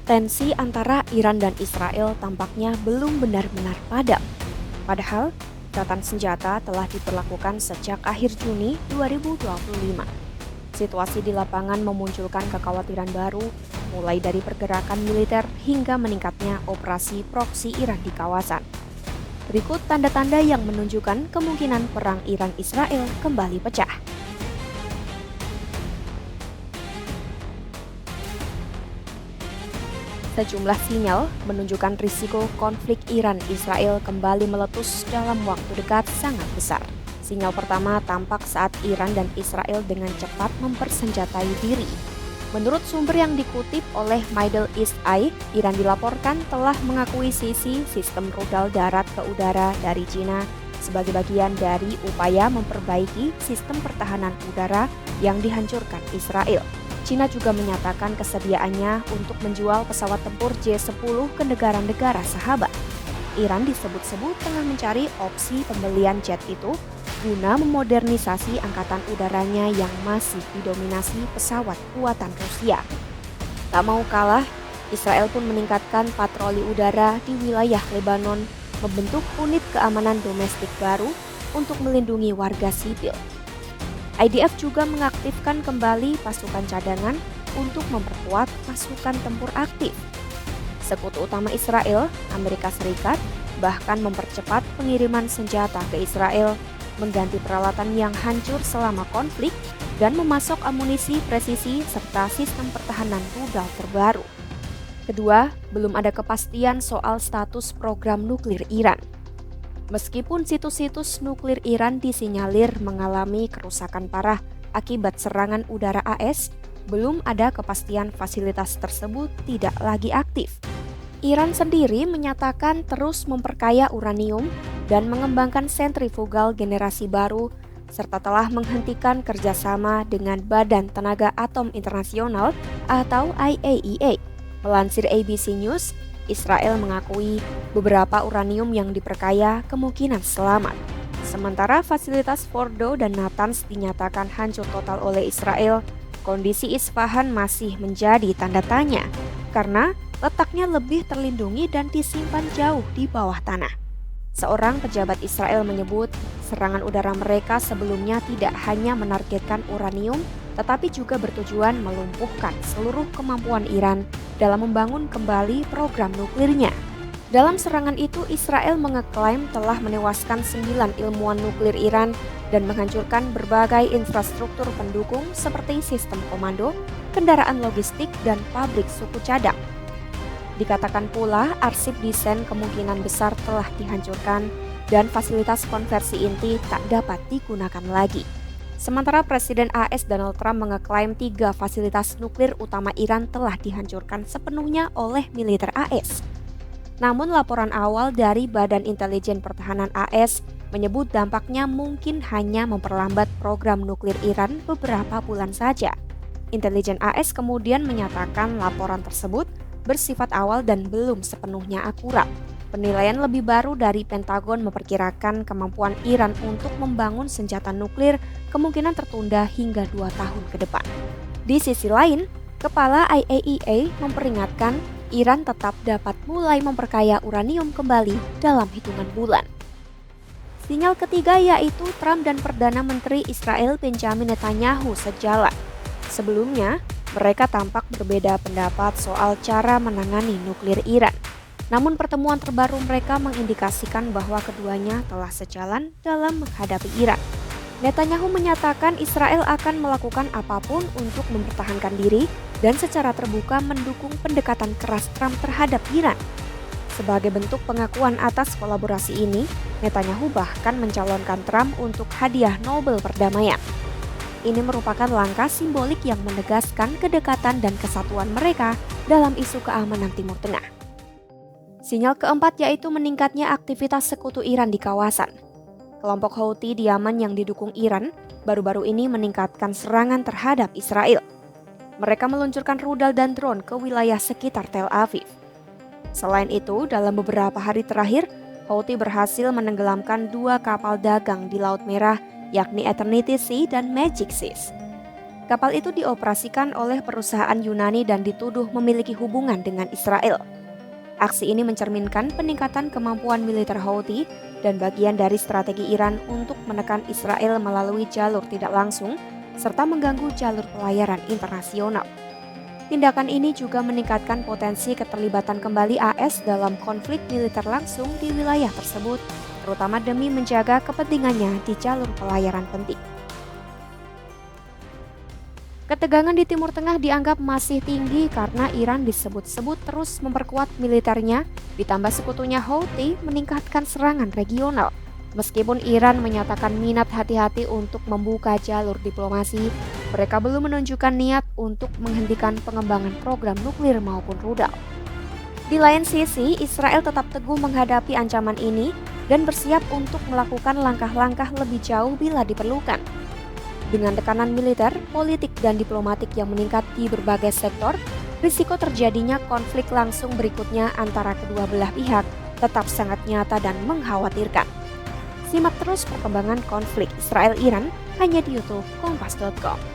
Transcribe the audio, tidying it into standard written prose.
Tensi antara Iran dan Israel tampaknya belum benar-benar padam. Padahal, gencatan senjata telah diberlakukan sejak akhir Juni 2025. Situasi di lapangan memunculkan kekhawatiran baru, mulai dari pergerakan militer hingga meningkatnya operasi proksi Iran di kawasan. Berikut tanda-tanda yang menunjukkan kemungkinan perang Iran-Israel kembali pecah. Sejumlah sinyal menunjukkan risiko konflik Iran-Israel kembali meletus dalam waktu dekat sangat besar. Sinyal pertama tampak saat Iran dan Israel dengan cepat mempersenjatai diri. Menurut sumber yang dikutip oleh Middle East Eye, Iran dilaporkan telah mengakuisisi sistem rudal darat ke udara dari China sebagai bagian dari upaya memperbaiki sistem pertahanan udara yang dihancurkan Israel. China juga menyatakan kesediaannya untuk menjual pesawat tempur J-10 ke negara-negara sahabat. Iran disebut-sebut tengah mencari opsi pembelian jet itu guna memodernisasi angkatan udaranya yang masih didominasi pesawat buatan Rusia. Tak mau kalah, Israel pun meningkatkan patroli udara di wilayah Lebanon, membentuk unit keamanan domestik baru untuk melindungi warga sipil. IDF juga mengaktifkan kembali pasukan cadangan untuk memperkuat pasukan tempur aktif. Sekutu utama Israel, Amerika Serikat, bahkan mempercepat pengiriman senjata ke Israel, mengganti peralatan yang hancur selama konflik, dan memasok amunisi presisi serta sistem pertahanan rudal terbaru. Kedua, belum ada kepastian soal status program nuklir Iran. Meskipun situs-situs nuklir Iran disinyalir mengalami kerusakan parah akibat serangan udara AS, belum ada kepastian fasilitas tersebut tidak lagi aktif. Iran sendiri menyatakan terus memperkaya uranium dan mengembangkan sentrifugal generasi baru, serta telah menghentikan kerjasama dengan Badan Tenaga Atom Internasional atau IAEA. Melansir ABC News, Israel mengakui beberapa uranium yang diperkaya kemungkinan selamat. Sementara fasilitas Fordo dan Natanz dinyatakan hancur total oleh Israel, kondisi Isfahan masih menjadi tanda tanya karena letaknya lebih terlindungi dan disimpan jauh di bawah tanah. Seorang pejabat Israel menyebut serangan udara mereka sebelumnya tidak hanya menargetkan uranium, tetapi juga bertujuan melumpuhkan seluruh kemampuan Iran dalam membangun kembali program nuklirnya. Dalam serangan itu, Israel mengeklaim telah menewaskan 9 ilmuwan nuklir Iran dan menghancurkan berbagai infrastruktur pendukung seperti sistem komando, kendaraan logistik, dan pabrik suku cadang. Dikatakan pula, arsip desain kemungkinan besar telah dihancurkan dan fasilitas konversi inti tak dapat digunakan lagi. Sementara Presiden AS Donald Trump mengeklaim 3 fasilitas nuklir utama Iran telah dihancurkan sepenuhnya oleh militer AS. Namun laporan awal dari Badan Intelijen Pertahanan AS menyebut dampaknya mungkin hanya memperlambat program nuklir Iran beberapa bulan saja. Intelijen AS kemudian menyatakan laporan tersebut bersifat awal dan belum sepenuhnya akurat. Penilaian lebih baru dari Pentagon memperkirakan kemampuan Iran untuk membangun senjata nuklir kemungkinan tertunda hingga 2 tahun ke depan. Di sisi lain, Kepala IAEA memperingatkan Iran tetap dapat mulai memperkaya uranium kembali dalam hitungan bulan. Sinyal ketiga yaitu Trump dan Perdana Menteri Israel Benjamin Netanyahu sejalan. Sebelumnya, mereka tampak berbeda pendapat soal cara menangani nuklir Iran. Namun pertemuan terbaru mereka mengindikasikan bahwa keduanya telah sejalan dalam menghadapi Iran. Netanyahu menyatakan Israel akan melakukan apapun untuk mempertahankan diri dan secara terbuka mendukung pendekatan keras Trump terhadap Iran. Sebagai bentuk pengakuan atas kolaborasi ini, Netanyahu bahkan mencalonkan Trump untuk hadiah Nobel perdamaian. Ini merupakan langkah simbolik yang menegaskan kedekatan dan kesatuan mereka dalam isu keamanan Timur Tengah. Sinyal keempat yaitu meningkatnya aktivitas sekutu Iran di kawasan. Kelompok Houthi di Yaman yang didukung Iran baru-baru ini meningkatkan serangan terhadap Israel. Mereka meluncurkan rudal dan drone ke wilayah sekitar Tel Aviv. Selain itu, dalam beberapa hari terakhir, Houthi berhasil menenggelamkan 2 kapal dagang di Laut Merah, yakni Eternity Sea dan Magic Seas. Kapal itu dioperasikan oleh perusahaan Yunani dan dituduh memiliki hubungan dengan Israel. Aksi ini mencerminkan peningkatan kemampuan militer Houthi dan bagian dari strategi Iran untuk menekan Israel melalui jalur tidak langsung serta mengganggu jalur pelayaran internasional. Tindakan ini juga meningkatkan potensi keterlibatan kembali AS dalam konflik militer langsung di wilayah tersebut, terutama demi menjaga kepentingannya di jalur pelayaran penting. Ketegangan di Timur Tengah dianggap masih tinggi karena Iran disebut-sebut terus memperkuat militernya, ditambah sekutunya Houthi meningkatkan serangan regional. Meskipun Iran menyatakan minat hati-hati untuk membuka jalur diplomasi, mereka belum menunjukkan niat untuk menghentikan pengembangan program nuklir maupun rudal. Di lain sisi, Israel tetap teguh menghadapi ancaman ini dan bersiap untuk melakukan langkah-langkah lebih jauh bila diperlukan. Dengan tekanan militer, politik, dan diplomatik yang meningkat di berbagai sektor, risiko terjadinya konflik langsung berikutnya antara kedua belah pihak tetap sangat nyata dan mengkhawatirkan. Simak terus perkembangan konflik Israel-Iran hanya di YouTube Kompas.com.